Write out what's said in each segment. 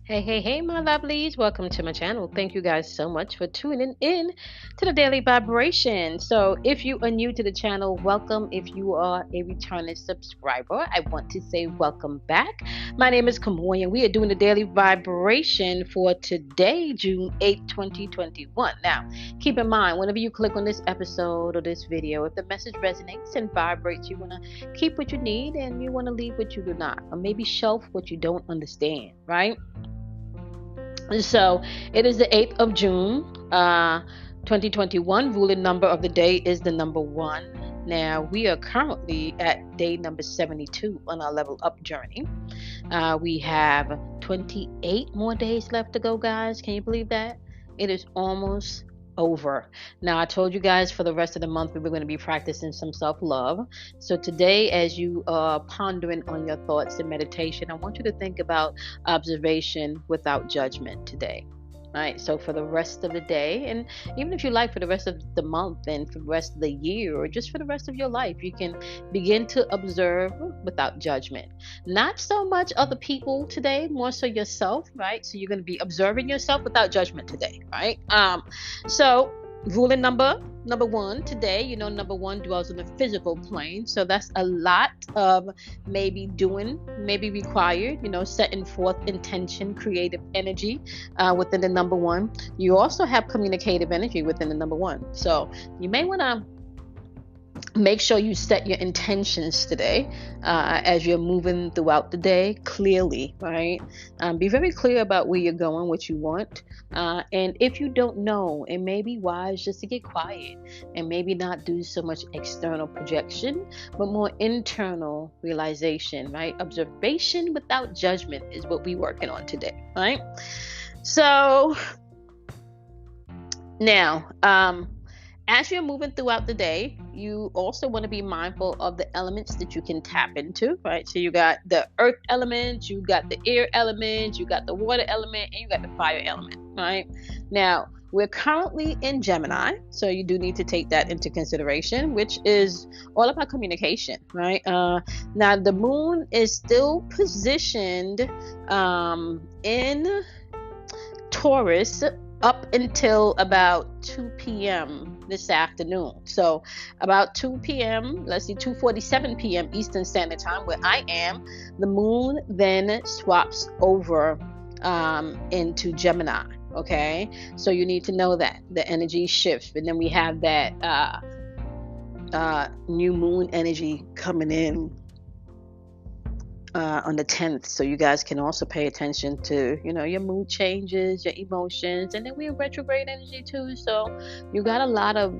Hey, my lovelies. Welcome to my channel. Thank you guys so much for tuning in to the Daily Vibration. So, if you are new to the channel, welcome. If you are a returning subscriber, I want to say welcome back. My name is Kamoy, and we are doing the Daily Vibration for today, June 8th, 2021. Now, keep in mind, whenever you click on this episode or this video, if the message resonates and vibrates, you want to keep what you need and you want to leave what you do not, or maybe shelf what you don't understand, right? So it is the 8th of June, 2021. Ruling number of the day is the number one. Now we are currently at day number 72 on our level up journey. We have 28 more days left to go, guys. Can you believe that? It is almost over. Now, I told you guys for the rest of the month we were going to be practicing some self-love. So today, as you are pondering on your thoughts and meditation, I want you to think about observation without judgment today. Right, so for the rest of the day, and even if you like for the rest of the month and for the rest of the year, or just for the rest of your life, you can begin to observe without judgment. Not so much other people today, more so yourself, right? So you're going to be observing yourself without judgment today, right? So ruling number one today, number one dwells on the physical plane, so that's a lot of maybe required, setting forth intention, creative energy within the number one. You also have communicative energy within the number one, so you may want to make sure you set your intentions today as you're moving throughout the day clearly, right? Be very clear about where you're going, what you want, and if you don't know, it may be wise just to get quiet and maybe not do so much external projection but more internal realization, right? Observation without judgment is what we're working on today, right? So now as you're moving throughout the day, you also want to be mindful of the elements that you can tap into, right? So you got the earth element, you got the air element, you got the water element, and you got the fire element, right? Now, we're currently in Gemini, so you do need to take that into consideration, which is all about communication, right? Now, the moon is still positioned in Taurus up until about 2 p.m. this afternoon. So about 2 p.m., let's see, 2:47 p.m. Eastern Standard Time, where I am, the moon then swaps over into Gemini. Okay, so you need to know that the energy shifts, and then we have that new moon energy coming in on the 10th, so you guys can also pay attention to your mood changes, your emotions, and then we're in retrograde energy too, so you got a lot of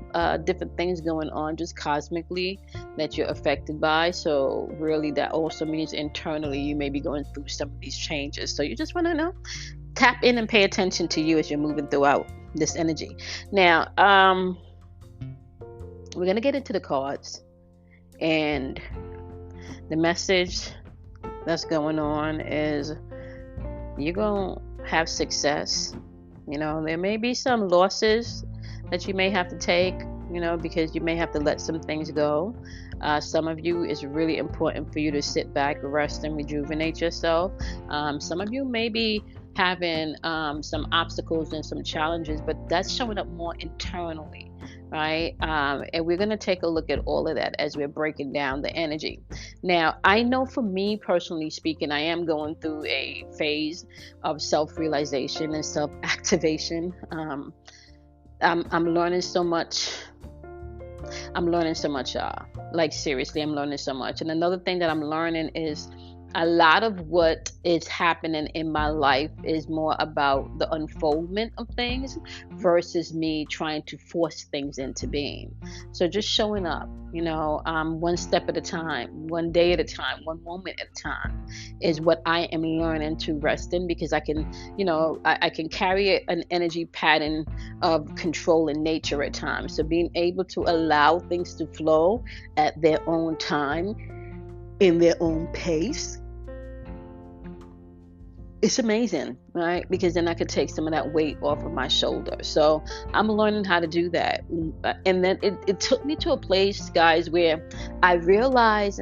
different things going on just cosmically that you're affected by. So really that also means internally you may be going through some of these changes, so you just want to tap in and pay attention to you as you're moving throughout this energy. Now we're going to get into the cards, and the message that's going on is you're gonna have success. There may be some losses that you may have to take, because you may have to let some things go. Some of you, it's really important for you to sit back, rest, and rejuvenate yourself. Some of you may be having some obstacles and some challenges, but that's showing up more internally, right? And we're going to take a look at all of that as we're breaking down the energy. Now, I know for me personally speaking, I am going through a phase of self-realization and self-activation. I'm learning so much. Like seriously, I'm learning so much. And another thing that I'm learning is a lot of what is happening in my life is more about the unfoldment of things versus me trying to force things into being. So just showing up, one step at a time, one day at a time, one moment at a time is what I am learning to rest in, because I can, I can carry an energy pattern of control in nature at times. So being able to allow things to flow at their own time, in their own pace, it's amazing, right? Because then I could take some of that weight off of my shoulder. So I'm learning how to do that. And then it took me to a place, guys, where I realized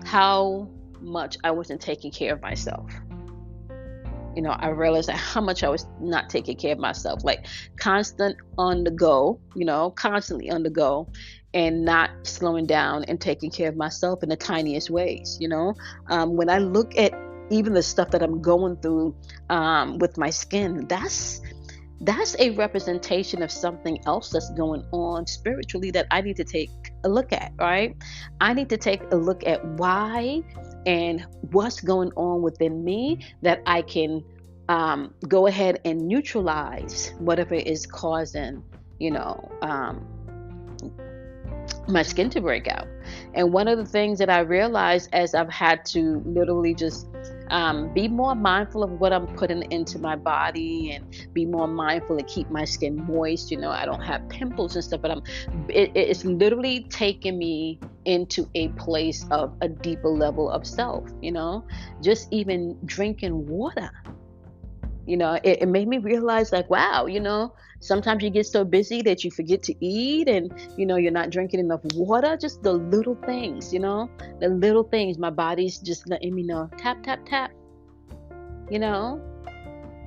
how much I wasn't taking care of myself. I realized how much I was not taking care of myself, like constant on the go, constantly on the go, and not slowing down and taking care of myself in the tiniest ways. When I look at even the stuff that I'm going through with my skin, that's a representation of something else that's going on spiritually that I need to take a look at, right? I need to take a look at why and what's going on within me that I can go ahead and neutralize whatever is causing, my skin to break out. And one of the things that I realized as I've had to literally just be more mindful of what I'm putting into my body and be more mindful and keep my skin moist. I don't have pimples and stuff, but it's literally taking me into a place of a deeper level of self, just even drinking water. It made me realize, like, wow, sometimes you get so busy that you forget to eat, and you're not drinking enough water. Just the little things, the little things. My body's just letting me know, tap tap tap.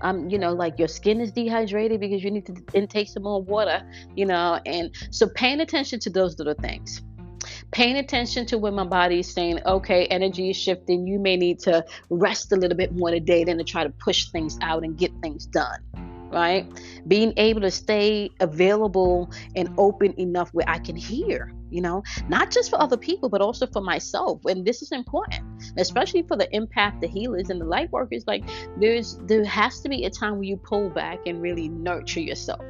Like your skin is dehydrated because you need to intake some more water. And so paying attention to those little things. Paying attention to when my body is saying, okay, energy is shifting. You may need to rest a little bit more today than to try to push things out and get things done, right? Being able to stay available and open enough where I can hear, not just for other people, but also for myself. And this is important, especially for the empath, the healers, and the light workers. Like there has to be a time where you pull back and really nurture yourself.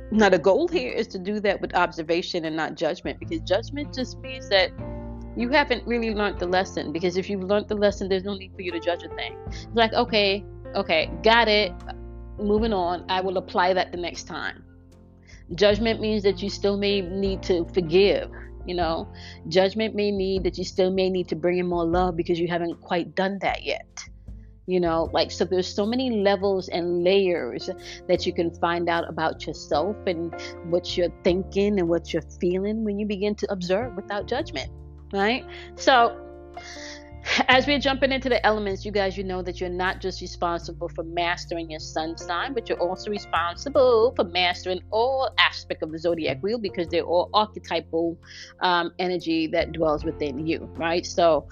Now, the goal here is to do that with observation and not judgment, because judgment just means that you haven't really learned the lesson. Because if you've learned the lesson, there's no need for you to judge a thing. It's like, okay, got it. Moving on. I will apply that the next time. Judgment means that you still may need to forgive. Judgment may need that you still may need to bring in more love because you haven't quite done that yet. So there's so many levels and layers that you can find out about yourself and what you're thinking and what you're feeling when you begin to observe without judgment, right? So as we're jumping into the elements, you guys, know that you're not just responsible for mastering your sun sign, but you're also responsible for mastering all aspects of the zodiac wheel, because they're all archetypal energy that dwells within you, right? So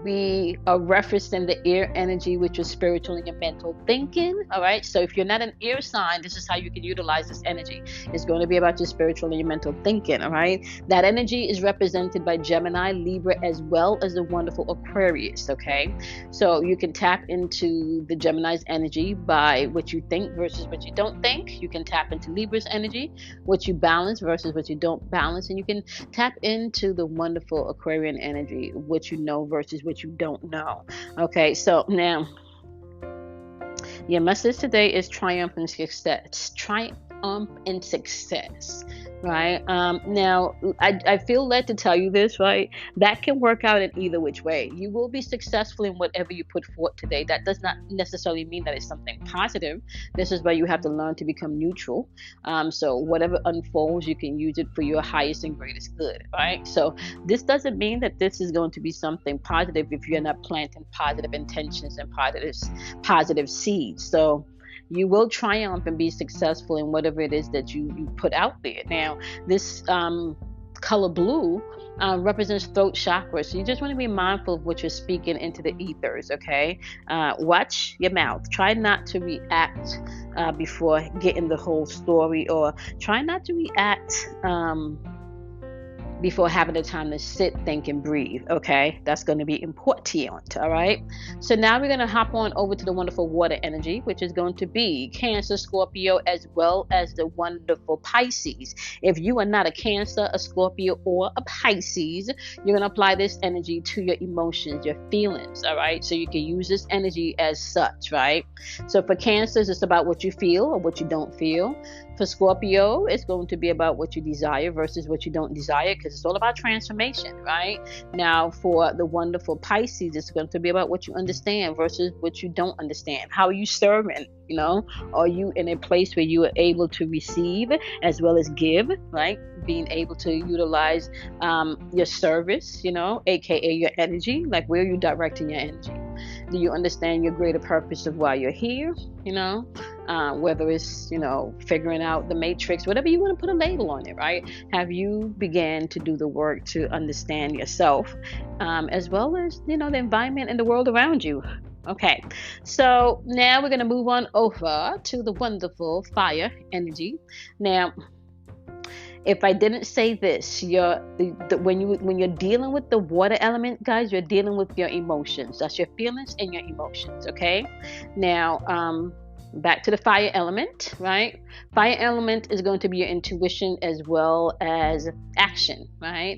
we are referencing the air energy, which is spiritual and your mental thinking. All right. So if you're not an air sign, this is how you can utilize this energy. It's going to be about your spiritual and your mental thinking. All right. That energy is represented by Gemini, Libra, as well as the wonderful Aquarius. Okay. So you can tap into the Gemini's energy by what you think versus what you don't think. You can tap into Libra's energy, what you balance versus what you don't balance. And you can tap into the wonderful Aquarian energy, what you know versus what you don't know. Okay, so now your message today is triumph and success. Triumph and success, right? Now, I feel led to tell you this, right? That can work out in either which way. You will be successful in whatever you put forth today. That does not necessarily mean that it's something positive. This is why you have to learn to become neutral. So whatever unfolds, you can use it for your highest and greatest good, right? So this doesn't mean that this is going to be something positive if you're not planting positive intentions and positive seeds. So you will triumph and be successful in whatever it is that you put out there. Now, this color blue represents throat chakra. So you just want to be mindful of what you're speaking into the ethers, okay? Watch your mouth. Try not to react before getting the whole story, or try not to react before having the time to sit, think, and breathe. Okay, that's going to be important. All right, so now we're going to hop on over to the wonderful water energy, which is going to be Cancer, Scorpio, as well as the wonderful Pisces. If you are not a Cancer, a Scorpio, or a Pisces, you're going to apply this energy to your emotions, your feelings. All right, so you can use this energy as such, right? So for Cancers, it's about what you feel or what you don't feel. For Scorpio, it's going to be about what you desire versus what you don't desire, because it's all about transformation, right? Now, for the wonderful Pisces, it's going to be about what you understand versus what you don't understand. How are you serving? Are you in a place where you are able to receive as well as give, right? Being able to utilize your service, aka your energy. Like, where are you directing your energy? Do you understand your greater purpose of why you're here? Whether it's, figuring out the matrix, whatever you want to put a label on it, right? Have you began to do the work to understand yourself, as well as, the environment and the world around you? Okay, so now we're going to move on over to the wonderful fire energy. Now, if I didn't say this, when you're dealing with the water element, guys, you're dealing with your emotions. That's your feelings and your emotions. Okay. Now, back to the fire element, right? Fire element is going to be your intuition as well as action, right?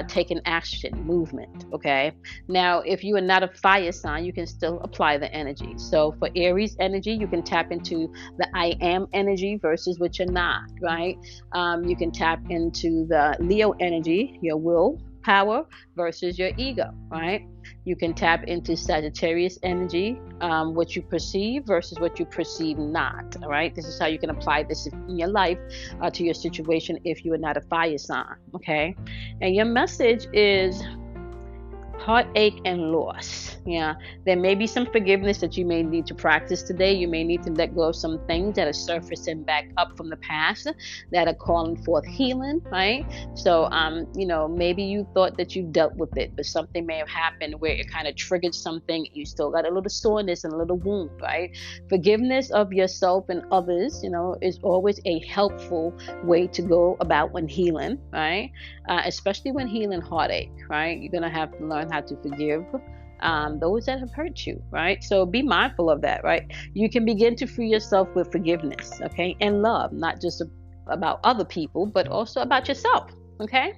Taking action, movement. Okay. Now, if you are not a fire sign, you can still apply the energy. So for Aries energy, you can tap into the I am energy versus what you're not, right? You can tap into the Leo energy, your will power versus your ego, right? You can tap into Sagittarius energy, what you perceive versus what you perceive not. All right, this is how you can apply this in your life, to your situation if you are not a fire sign. Okay, and your message is heartache and loss. Yeah, there may be some forgiveness that you may need to practice today. You may need to let go of some things that are surfacing back up from the past that are calling forth healing, right? So, maybe you thought that you dealt with it, but something may have happened where it kind of triggered something. You still got a little soreness and a little wound, right? Forgiveness of yourself and others, is always a helpful way to go about when healing, right? Especially when healing heartache, right? You're gonna have to learn how to forgive those that have hurt you, right? So be mindful of that, right? You can begin to free yourself with forgiveness, okay, and love, not just about other people, but also about yourself, okay?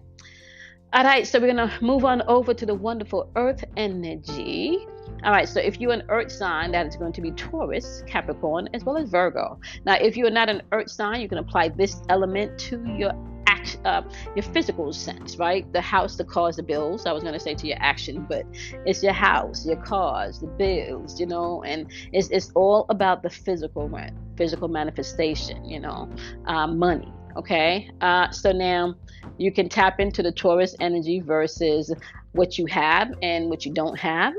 All right, so we're gonna move on over to the wonderful earth energy. All right, so if you're an earth sign, that is going to be Taurus, Capricorn, as well as Virgo. Now, if you are not an earth sign, you can apply this element to your physical sense, right? The house, the cars, the bills. I was going to say to your action, but it's your house, your cars, the bills, and it's all about the physical manifestation, money. Okay. So now you can tap into the Taurus energy versus what you have and what you don't have.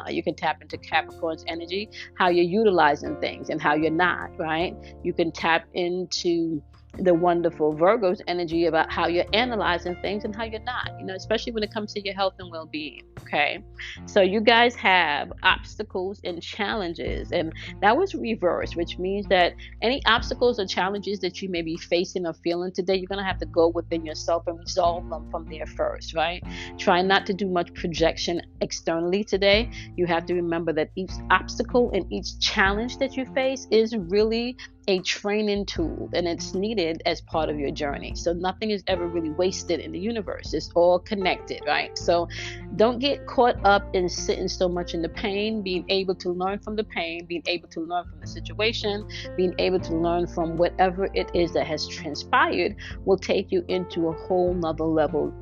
You can tap into Capricorn's energy, how you're utilizing things and how you're not, right? You can tap into the wonderful Virgo's energy about how you're analyzing things and how you're not, especially when it comes to your health and well-being. Okay, so you guys have obstacles and challenges, and that was reversed, which means that any obstacles or challenges that you may be facing or feeling today, you're going to have to go within yourself and resolve them from there first, right? Try not to do much projection externally today. You have to remember that each obstacle and each challenge that you face is really a training tool, and it's needed as part of your journey. So nothing is ever really wasted in the universe. It's all connected, right? So don't get caught up in sitting so much in the pain. Being able to learn from the pain, being able to learn from the situation, being able to learn from whatever it is that has transpired will take you into a whole nother level,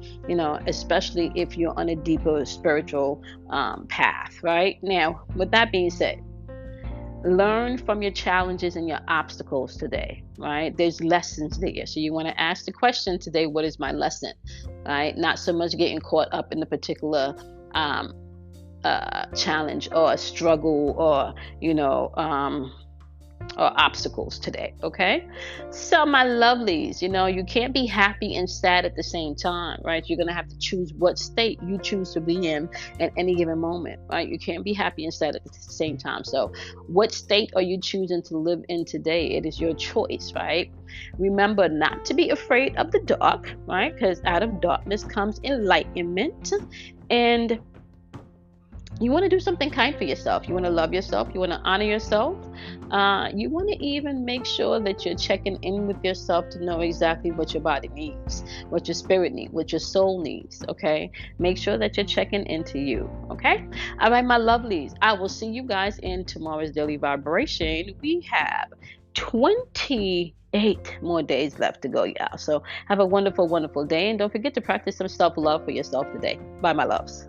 especially if you're on a deeper spiritual path, right? Now, with that being said, learn from your challenges and your obstacles today, right? There's lessons there. So you want to ask the question today, what is my lesson, right? Not so much getting caught up in the particular challenge or struggle or, or obstacles today. Okay, so my lovelies, you can't be happy and sad at the same time, right? You're gonna have to choose what state you choose to be in at any given moment, right? You can't be happy and sad at the same time. So what state are you choosing to live in today? It is your choice, right? Remember not to be afraid of the dark, right? Because out of darkness comes enlightenment. And you want to do something kind for yourself. You want to love yourself. You want to honor yourself. You want to even make sure that you're checking in with yourself to know exactly what your body needs, what your spirit needs, what your soul needs. Okay, make sure that you're checking into you. Okay, all right, my lovelies. I will see you guys in tomorrow's daily vibration. We have 28 more days left to go, y'all. So have a wonderful, wonderful day, and don't forget to practice some self-love for yourself today. Bye, my loves.